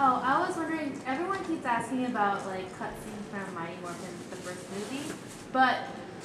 Oh, I was wondering, everyone keeps asking about like cutscenes from Mighty Morphin, the first movie, but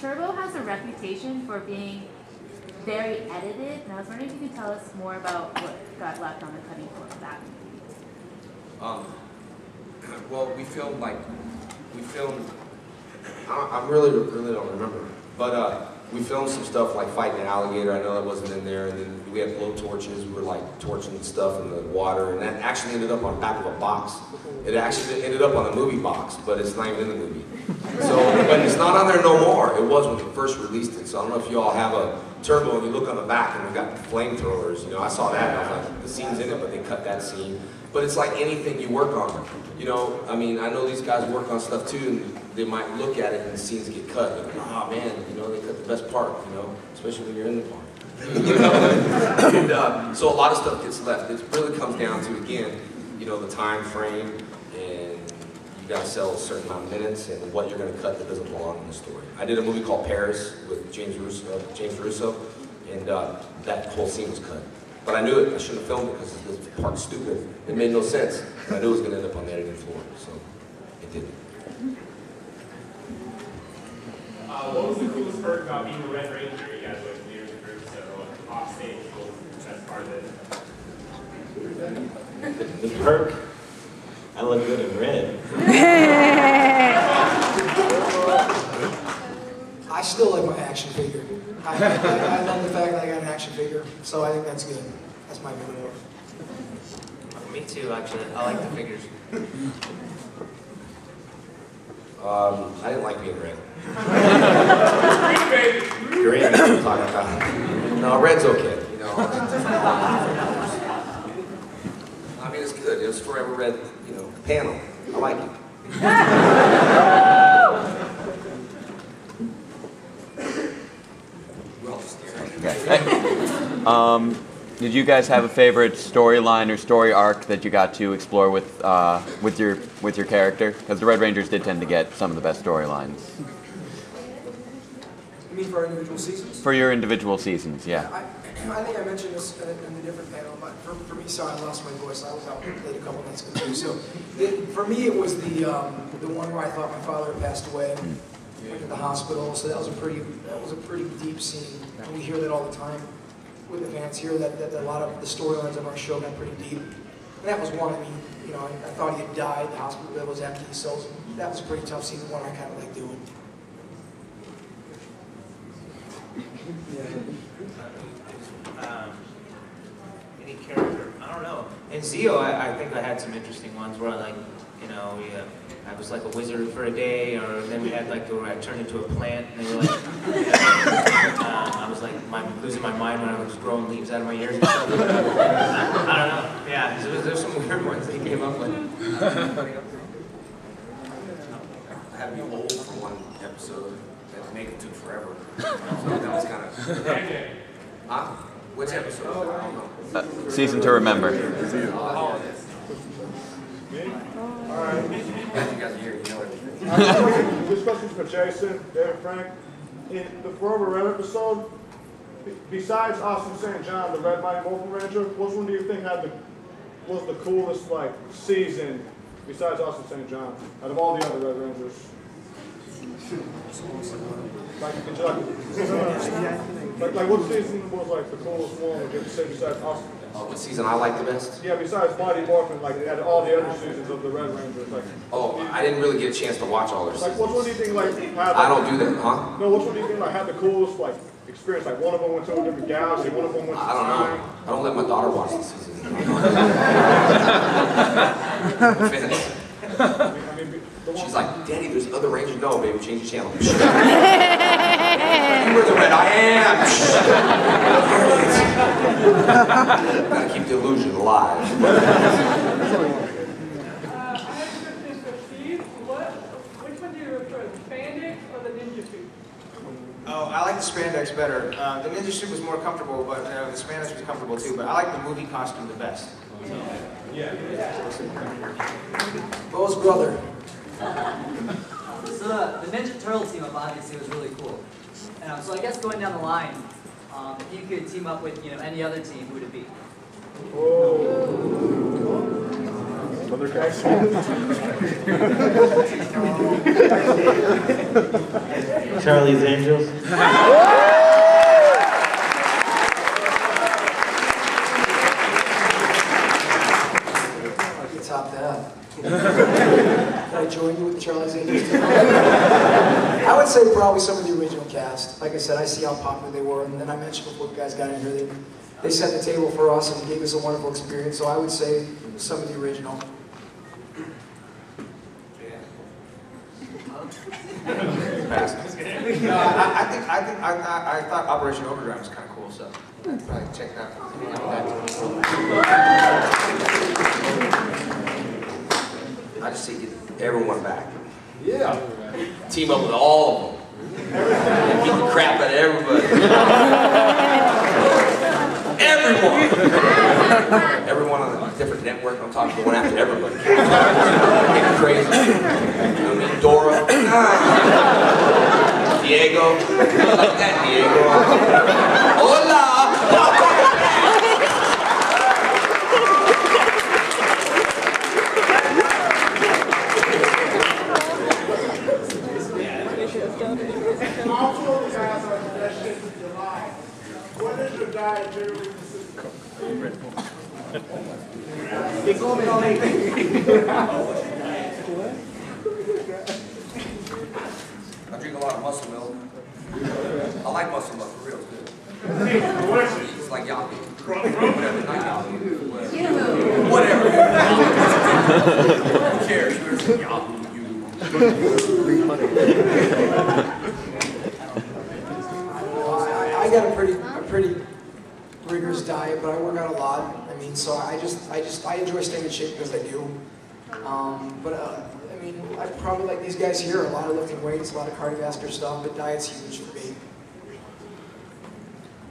Turbo has a reputation for being very edited, and I was wondering if you could tell us more about what got left on the cutting floor of that movie. Well, we filmed, I really don't remember, but we filmed some stuff like fighting an alligator. I know that wasn't in there, and then we had blow torches. We were like torching stuff in the water, and that actually ended up on the back of a box. It actually ended up on the movie box, but it's not even in the movie. So, but it's not on there no more. It was when we first released it. So I don't know if you all have a Turbo and you look on the back and we got flamethrowers. You know, I saw that and I was like, the scene's in it, but they cut that scene. But it's like anything you work on. You know, I mean, I know these guys work on stuff too, and they might look at it and the scenes get cut. They're like, oh man, you know, they cut the best part, you know, especially when you're in the part. You know? And so a lot of stuff gets left. It really comes down to, again, you know, the time frame, and you got to sell a certain amount of minutes and what you're going to cut that doesn't belong in the story. I did a movie called Paris with James Russo, and that whole scene was cut. But I knew it. I shouldn't have filmed it because this part's stupid. It made no sense. I knew it was going to end up on the editing floor, so it didn't. What was the coolest perk about being the Red Ranger? You guys were leaders of the group, so off stage, what was the best part of it? The perk? I look good in red. I still like my action figure. I love the fact that I got an action figure, so I think that's good. That's my reward. Me too, actually. I like the figures. I didn't like being red. Green, Green, what are you talking about? No, red's okay, you know. I mean, it's good. It was forever red, you know, panel. I like it. We're all scared. Okay. Did you guys have a favorite storyline or story arc that you got to explore with your character? Because the Red Rangers did tend to get some of the best storylines. You mean for our individual seasons? For your individual seasons, yeah. I think I mentioned this in a different panel, but for me, sorry, I lost my voice. I was out late a couple nights ago too. So for me, it was the one where I thought my father had passed away. Went to the hospital, so that was a pretty deep scene. And we hear that all the time with the fans here, that a lot of the storylines of our show got pretty deep. And that was one. I mean, you know, I thought he had died. The hospital bed was empty, so that was a pretty tough scene. One I kind of like doing. Any character? I don't know. In Zio, I think I had some interesting ones where I I was like a wizard for a day, or then we had like where I turned into a plant, and they were like, I was like losing my mind when I was growing leaves out of my ears and stuff. I don't know. Yeah, there's some weird ones they came up with. I had to be old for one episode that make it took forever. So that was kind of. Huh? Which episode? I don't know. Season to remember. All right. You guys are here, you know everything. This question's for Jason, David, Frank. In the Forever Red episode, besides Austin St. John, the Red Mighty Morphin Ranger, which one do you think was the coolest season besides Austin St. John out of all the other Red Rangers? Like what season was the coolest one? Would you say besides Austin? What season I like the best? Yeah, besides Mighty Morphin, out of all the other seasons of the Red Rangers, I didn't really get a chance to watch all their seasons. Which one do you think had? I don't do that, huh? No, which one do you think had the coolest experience? One of them went to a different galaxy, one of them went to I don't know. I don't let my daughter watch the season. Finish. She's like, Daddy, there's other Rangers. No, baby, change the channel. You were the red. I am. Gotta keep the illusion alive. Which one do you prefer, the spandex or the ninja suit? Oh, I like the spandex better. The ninja suit was more comfortable, but the spandex was comfortable too. But I like the movie costume the best. So, yeah. Bo's brother. So the Ninja Turtle team up obviously was really cool. So I guess going down the line, if you could team up with any other team, who would it be? Another Charlie's Angels. Top that. Can I join you with the Charlie's Angels? I would say probably some of the original cast. Like I said, I see how popular they were, and then I mentioned before you guys got in here, they set the table for us and gave us a wonderful experience. So I would say some of the original. No, I thought Operation Overdrive was kind of cool, so probably check that out. I just see everyone back. Yeah. Team up with all of them. Beat the crap out of everybody. Everyone. Everyone on a different network. I'm talking going after everybody. Getting crazy. You know what I mean? Dora. Diego. Like that, Diego. Hola. Also, guys, our suggestion in July. What is your diet generally consist of? I drink a lot of muscle milk. I like muscle milk for real, it's good. It's like yaki. Whatever, not yaki. Whatever. Who cares? There's yaki. I got a pretty rigorous diet, but I work out a lot. I mean, so I enjoy staying in shape because I do. I mean, I probably like these guys here, a lot of lifting weights, a lot of cardiovascular stuff, but diet's huge for me.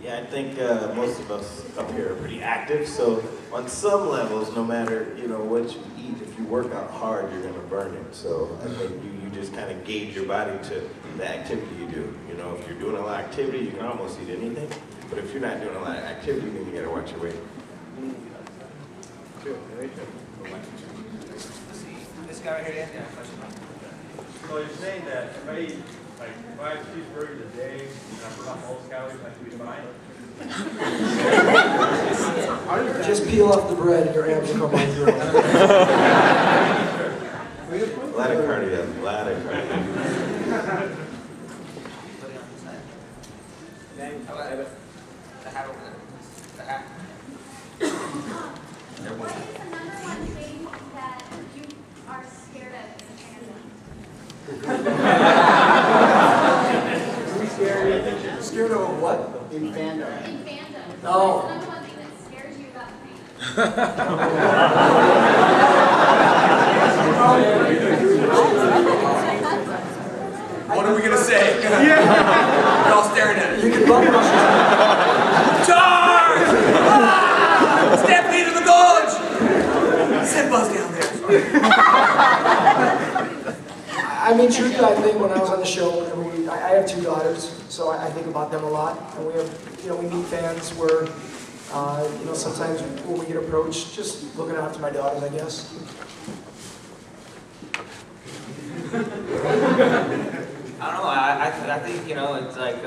Yeah, I think most of us up here are pretty active, so on some levels, no matter what you eat, if you work out hard, you're gonna burn it. So I think you just kind of gauge your body to the activity you do. If you're doing a lot of activity, you can almost eat anything. But if you're not doing a lot of activity, then you gotta watch your weight. This guy right here, Anthony, I have a question. So you're saying that if I eat like 5 cheeseburgers a day and I burn off all those calories, I should be fine? Just peel off the bread and your abs will come on through. A lot of cardio, a lot of cardio. How about the hat over there? The hat. What is the number one thing that you are scared of in fandom? Scared of what? In fandom. Oh. What is the number one thing that scares you about What are we gonna say? We're all staring at it. You can bump rush. Charge! Ah! Stampede to the gorge! Simba's down there. I mean, truly, I think when I was on the show, and I have 2 daughters, so I think about them a lot. And we have, we meet fans where, sometimes when we get approached, just looking out to my daughters, I guess. I don't know. I think it's like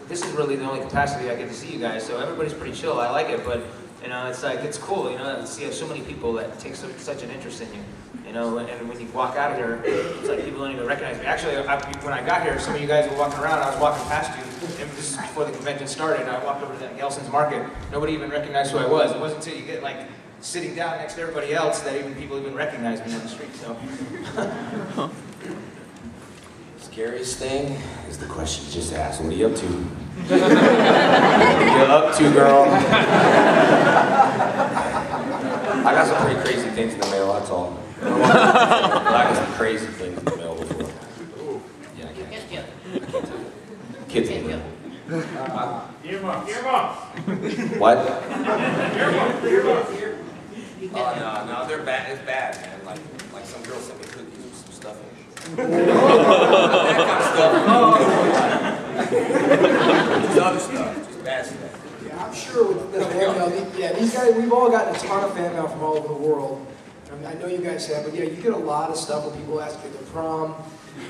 this is really the only capacity I get to see you guys. So everybody's pretty chill. I like it, but it's like it's cool. To see so many people that take such an interest in you. And when you walk out of here, it's like people don't even recognize me. Actually, when I got here, some of you guys were walking around. I was walking past you, and this is before the convention started. I walked over to that Gelson's Market. Nobody even recognized who I was. It wasn't until you get like sitting down next to everybody else that people even recognized me on the street. So. Scariest thing is the question you just asked. What are you up to? What are you up to, girl? I got some pretty crazy things in the mail, that's all. I got some crazy things in the mail before. Yeah, I can't tell you. Kids in the mail. Earmuffs. What? Earmuffs. Oh, no, they're bad. It's bad, man. Like some girl sent me cookies with some stuff in it. That kind of stuff. It's other stuff, just bad stuff. Yeah, I'm sure with the fan mail, these guys, we've all gotten a ton of fan mail from all over the world. I mean, I know you guys have, but yeah, you get a lot of stuff when people ask you to prom.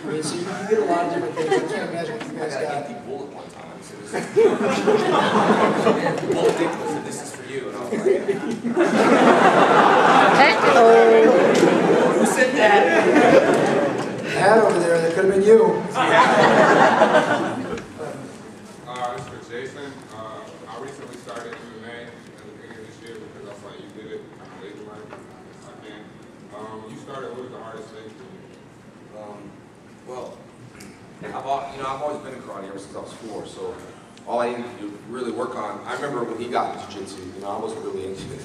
I mean, so you get a lot of different things. I can't imagine what you guys got. I got an empty bullet one time. So the bullet said, "This is for you," and I was like, Who said that? That over there, that could have been you. This is for Jason. I recently started MMA at the beginning of this year because I saw you did it kind of late in life. I can. You started. What was the hardest thing for you? Well, I've always been in karate ever since I was 4. So all I needed to do really work on. I remember when he got into jiu-jitsu. I wasn't really into it.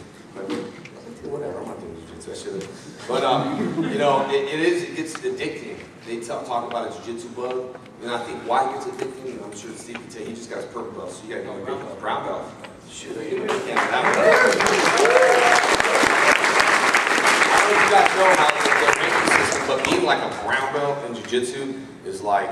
Whatever, I'm not doing jiu-jitsu. I should have. But it gets addicting. They talk about a jiu-jitsu bug, and I think why it gets addicting. And I'm sure Steve can tell you, he just got his purple belt, so you got to go get a brown belt. Shit, I don't know if you guys know how the ranking system, but being like a brown belt in jiu-jitsu is like,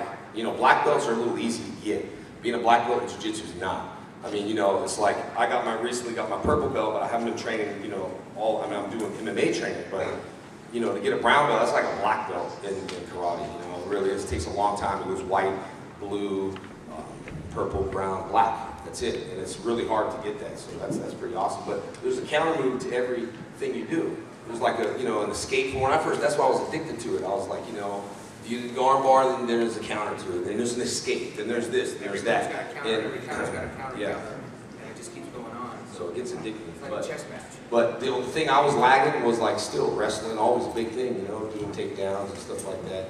black belts are a little easy to get. Being a black belt in jiu-jitsu is not. I mean, it's like, I recently got my purple belt, but I haven't been training, I'm doing MMA training, but, to get a brown belt, that's like a black belt in karate, really, it takes a long time. It goes white, blue, purple, brown, black, that's it, and it's really hard to get that, so that's pretty awesome, but there's a counter move to everything you do. There's like an escape from when I first, that's why I was addicted to it. I was like, you go arm bar, then there's a counter to it, then there's an escape, then there's this, then there's that. Every counter's got a counter. Yeah. And it just keeps going on. So it gets addictive. It's like a chess match. But the only thing I was lagging was like still wrestling, always a big thing, doing takedowns and stuff like that.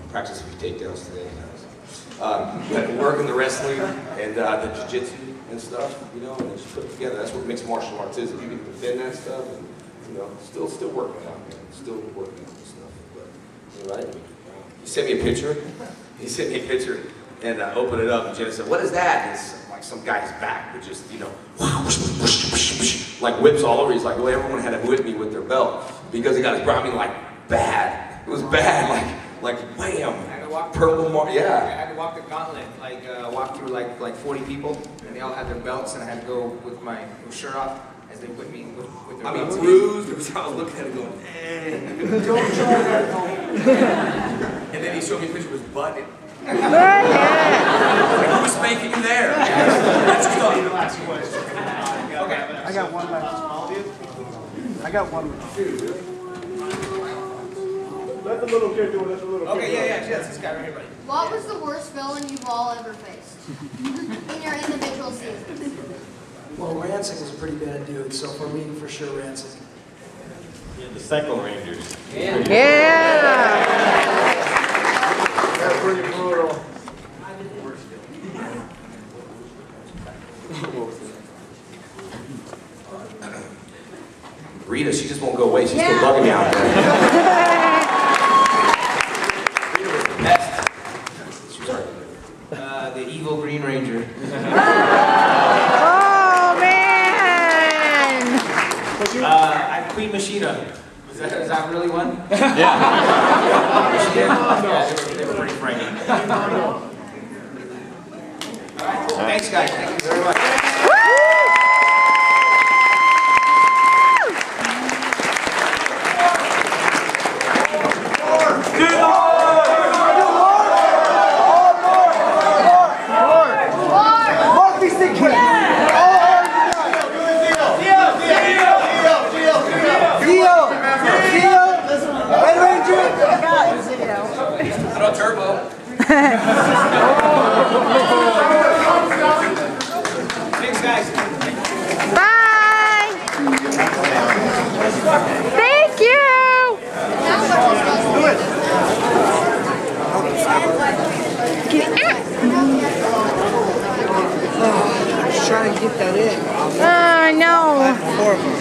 Practice a few takedowns today. Working the wrestling and the jiu-jitsu and stuff, and just put it together. That's what mixed martial arts is. If you can defend that stuff, and still working out, man. Still working out this stuff. But right? He sent me a picture. And I opened it up, and Jenna said, "What is that?" And it's like some guy's back with just, like whips all over. He's like, well, everyone had to whip me with their belt because he got his brown. I mean, like bad. It was bad. Like wham. Purple mark. Yeah. I had to walk the gauntlet. Walk through like 40 people, and they all had their belts, and I had to go with my shirt off as they whipped me with their belts. Bruised. I was looking at it going, Don't try that. And then he showed me a picture of his butt. Like, who's spanking you there? That's just all. Okay. I got one left. Let the little kid do it. Let the little kid do it. Yeah, this guy right here, buddy. What was the worst villain you've all ever faced in your individual seasons? Well, Rancid was a pretty bad dude, so for me, for sure, Rancid. Yeah, the Cycle Rangers. Yeah. That's pretty brutal. Rita, she just won't go away. She's still bugging me out there. Rita was the best. She was The evil Green Ranger. Oh, man! I'm Queen Machida. Is that really one? Yeah. They were pretty frightening. All right, cool. Thanks, guys. Thank you very much. Turbo. Thanks, guys. Bye! Thank you! Just trying to get that in. No. Horrible.